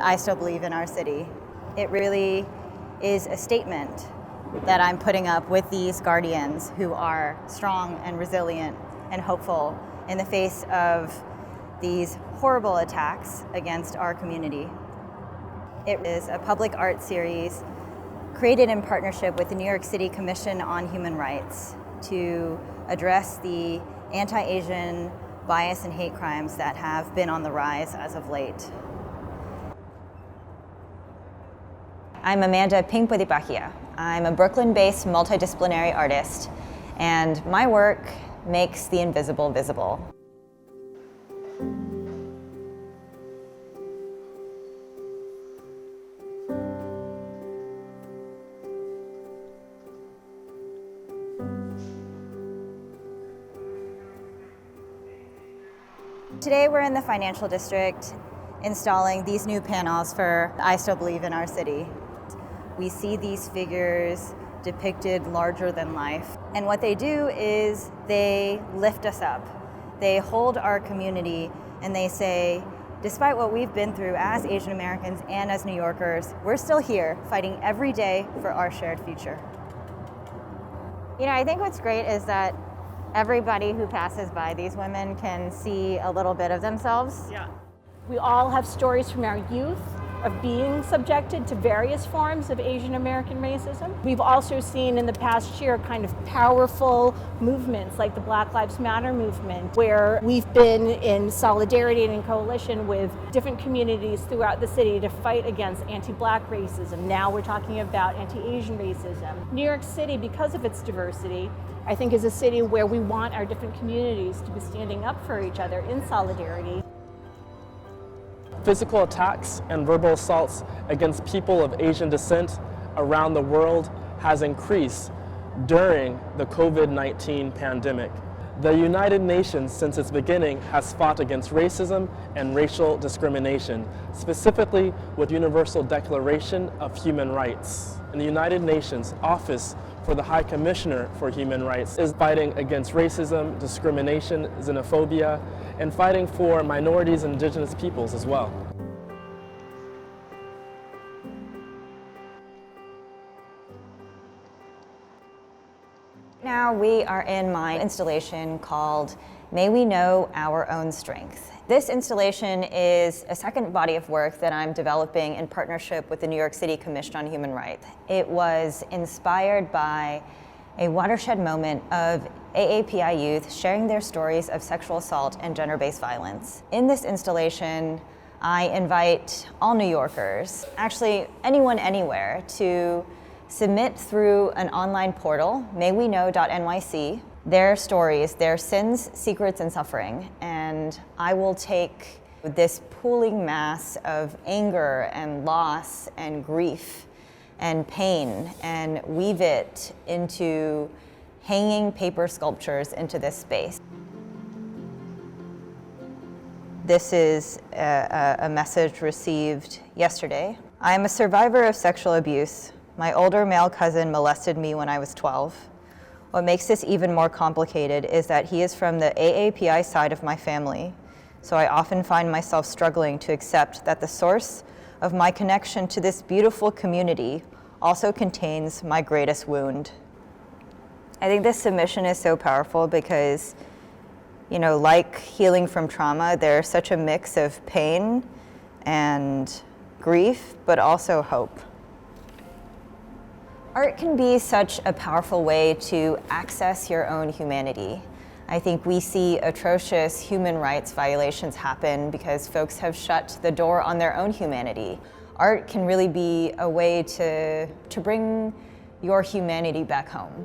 I still believe in our city. It really is a statement that I'm putting up with these guardians who are strong and resilient and hopeful in the face of these horrible attacks against our community. It is a public art series created in partnership with the New York City Commission on Human Rights to address the anti-Asian bias and hate crimes that have been on the rise as of late. I'm Amanda Pinkpudipahia. I'm a Brooklyn-based multidisciplinary artist, and my work makes the invisible visible. Today we're in the financial district installing these new panels for I Still Believe in Our City. We see these figures depicted larger than life. And what they do is they lift us up. They hold our community and they say, despite what we've been through as Asian Americans and as New Yorkers, we're still here fighting every day for our shared future. You know, I think what's great is that everybody who passes by these women can see a little bit of themselves. Yeah. We all have stories from our youth of being subjected to various forms of Asian American racism. We've also seen in the past year kind of powerful movements like the Black Lives Matter movement, where we've been in solidarity and in coalition with different communities throughout the city to fight against anti-Black racism. Now we're talking about anti-Asian racism. New York City, because of its diversity, I think is a city where we want our different communities to be standing up for each other in solidarity. Physical attacks and verbal assaults against people of Asian descent around the world has increased during the COVID-19 pandemic. The United Nations, since its beginning, has fought against racism and racial discrimination, specifically with Universal Declaration of Human Rights. And the United Nations Office for the High Commissioner for Human Rights is fighting against racism, discrimination, xenophobia, and fighting for minorities and indigenous peoples as well. Now we are in my installation called May We Know Our Own Strength. This installation is a second body of work that I'm developing in partnership with the New York City Commission on Human Rights. It was inspired by a watershed moment of AAPI youth sharing their stories of sexual assault and gender-based violence. In this installation, I invite all New Yorkers, actually anyone anywhere, to submit through an online portal, mayweknow.nyc, their stories, their sins, secrets, and suffering. And I will take this pooling mass of anger and loss and grief and pain and weave it into hanging paper sculptures into this space. This is a message received yesterday. I am a survivor of sexual abuse. My older male cousin molested me when I was 12. What makes this even more complicated is that he is from the AAPI side of my family, so I often find myself struggling to accept that the source of my connection to this beautiful community also contains my greatest wound. I think this submission is so powerful because, you know, like healing from trauma, there's such a mix of pain and grief, but also hope. Art can be such a powerful way to access your own humanity. I think we see atrocious human rights violations happen because folks have shut the door on their own humanity. Art can really be a way to bring your humanity back home.